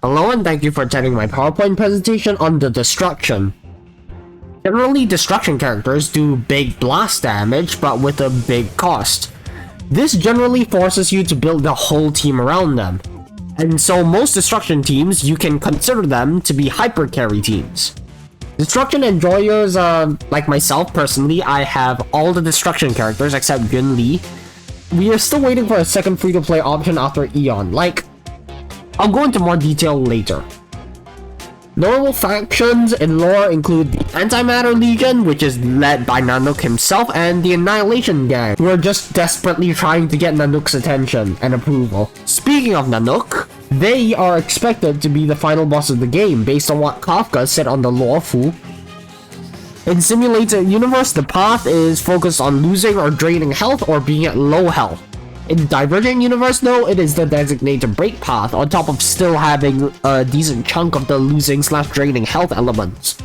Hello and thank you for attending my PowerPoint presentation on the destruction. Generally, destruction characters do big blast damage, but with a big cost. This generally forces you to build the whole team around them. And so most destruction teams, you can consider them to be hyper carry teams. Destruction enjoyers, like myself personally, I have all the destruction characters except Yunli. We are still waiting for a second free-to-play option after Aeon. I'll go into more detail later. Notable factions in lore include the Antimatter Legion, which is led by Nanook himself, and the Annihilation Gang, who are just desperately trying to get Nanook's attention and approval. Speaking of Nanook, they are expected to be the final boss of the game based on what Kafka said on the lore Fu. In Simulated Universe, the path is focused on losing or draining health or being at low health. In Divergent Universe though, it is the designated break path on top of still having a decent chunk of the losing/draining health elements.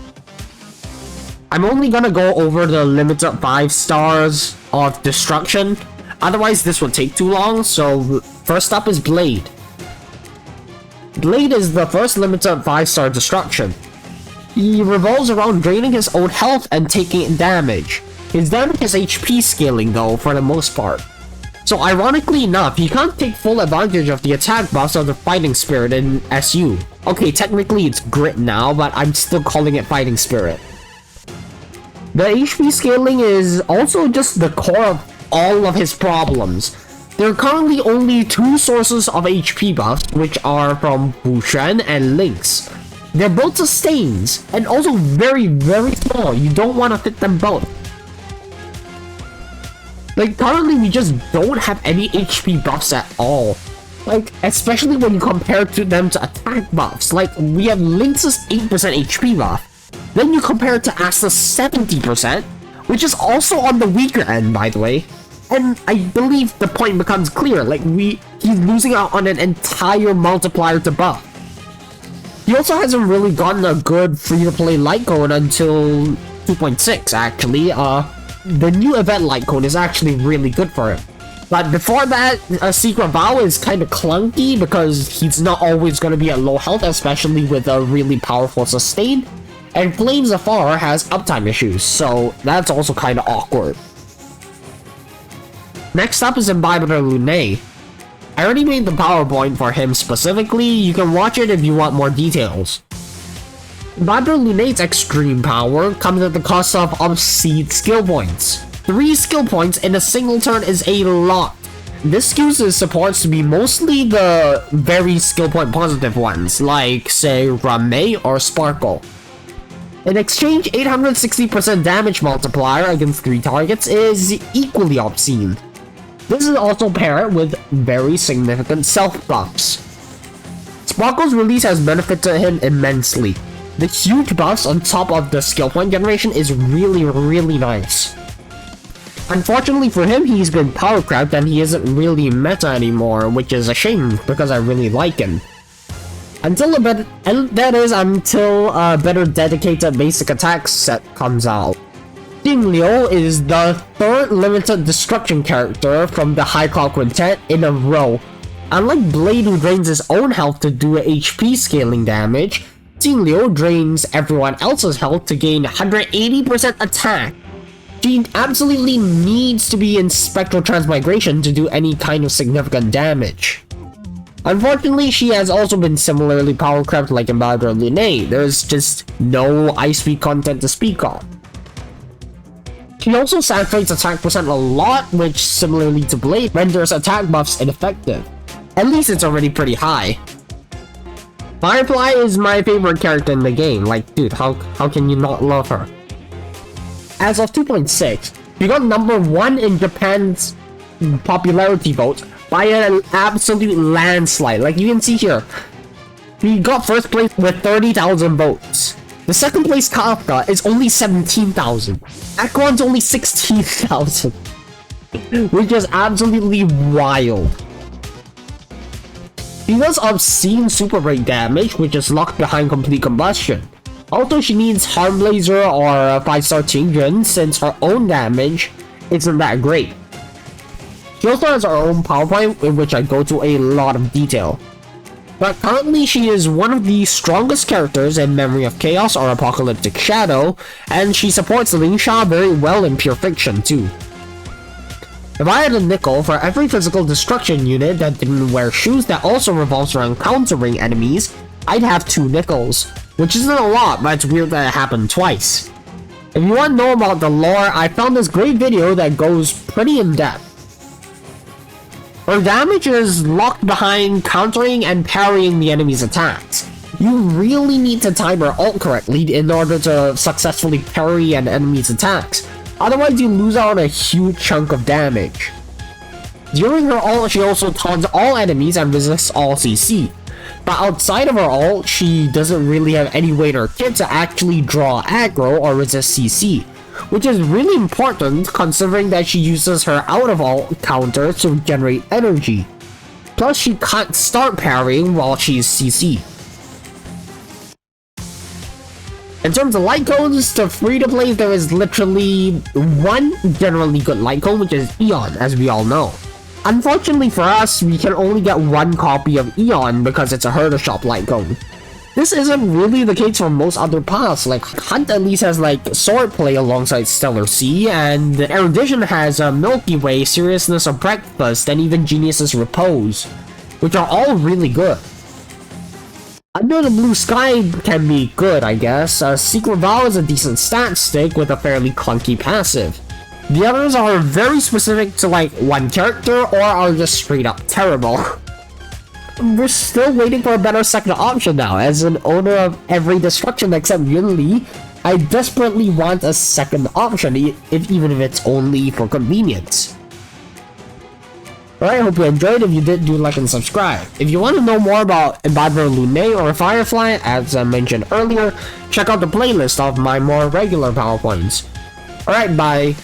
I'm only gonna go over the limited 5 stars of destruction, otherwise this will take too long, so first up is Blade. Blade is the first limited 5-star destruction. He revolves around draining his own health and taking damage. His damage is HP scaling though, for the most part. So ironically enough, he can't take full advantage of the attack buffs of the Fighting Spirit in SU. Okay, technically it's Grit now, but I'm still calling it Fighting Spirit. The HP scaling is also just the core of all of his problems. There are currently only 2 sources of HP buffs, which are from Bushen and Lynx. They're both sustains, and also very, very small. You don't want to fit them both. Currently we just don't have any HP buffs at all. Especially when you compare them to attack buffs. We have Lynx's 8% HP buff. Then you compare it to Asta's 70%, which is also on the weaker end, by the way. And I believe the point becomes clear, he's losing out on an entire multiplier to buff. He also hasn't really gotten a good free-to-play light code until 2.6, actually. The new event light code is actually really good for him. But before that, a Secret Vow is kind of clunky because he's not always going to be at low health, especially with a really powerful sustain. And Flames Afar has uptime issues, so that's also kind of awkward. Next up is Imbibitor Lunae. I already made the PowerPoint for him specifically, you can watch it if you want more details. Imbibitor Lunae's extreme power comes at the cost of obscene skill points. 3 skill points in a single turn is a lot. This skews his supports to be mostly the very skill point positive ones, like say Rame or Sparkle. In exchange, 860% damage multiplier against 3 targets is equally obscene. This is also paired with very significant self buffs. Sparkle's release has benefited him immensely. The huge buffs on top of the skill point generation is really, really nice. Unfortunately for him, he's been power cracked and he isn't really meta anymore, which is a shame because I really like him. Until a better dedicated basic attack set comes out. Jingliu is the 3rd limited destruction character from the High Cloud Quintet in a row. Unlike Blade, who drains his own health to do HP scaling damage, Jingliu drains everyone else's health to gain 180% attack. She absolutely needs to be in Spectral Transmigration to do any kind of significant damage. Unfortunately, she has also been similarly power crept like Imbibitor Lunae. There's just no Ice Speed content to speak of. She also saturates attack percent a lot, which similarly to Blade renders attack buffs ineffective. At least it's already pretty high. Firefly is my favorite character in the game. Dude, how can you not love her? As of 2.6, she got number 1 in Japan's popularity vote by an absolute landslide. You can see here, he got first place with 30,000 votes. The second place Kafka is only 17,000. Aeon's only 16,000. Which is absolutely wild. She does obscene super break damage, which is locked behind complete combustion. Also, she needs Harm Blazer or 5-star Qingjun since her own damage isn't that great. She also has her own PowerPoint in which I go to a lot of detail. but currently she is one of the strongest characters in Memory of Chaos or Apocalyptic Shadow, and she supports Lingsha very well in Pure Fiction too. If I had a nickel for every physical destruction unit that didn't wear shoes that also revolves around countering enemies, I'd have 2 nickels, which isn't a lot, but it's weird that it happened twice. If you want to know about the lore, I found this great video that goes pretty in depth. Her damage is locked behind countering and parrying the enemy's attacks. You really need to time her ult correctly in order to successfully parry an enemy's attacks, otherwise you lose out on a huge chunk of damage. During her ult, she also taunts all enemies and resists all CC, but outside of her ult, she doesn't really have any way in her kit to actually draw aggro or resist CC, which is really important considering that she uses her out of ult counter to generate energy. Plus, she can't start parrying while she's CC. In terms of light codes, to free-to-play there is literally one generally good light code, which is Aeon, as we all know. Unfortunately for us, we can only get one copy of Aeon because it's a Herder Shop light code. This isn't really the case for most other paths, like Hunt at least has like Swordplay alongside Stellar Sea, and Erudition has Milky Way, Seriousness of Breakfast, and even Genius's Repose, which are all really good. Under the Blue Sky can be good, I guess. Secret Vow is a decent stat stick with a fairly clunky passive. The others are very specific to like one character or are just straight up terrible. We're still waiting for a better second option now. As an owner of every destruction except Yunli, I desperately want a second option, even if it's only for convenience. Alright, I hope you enjoyed. If you did, do like and subscribe. If you want to know more about Imbibitor Lunae or Firefly, as I mentioned earlier, check out the playlist of my more regular PowerPoints. Alright, bye.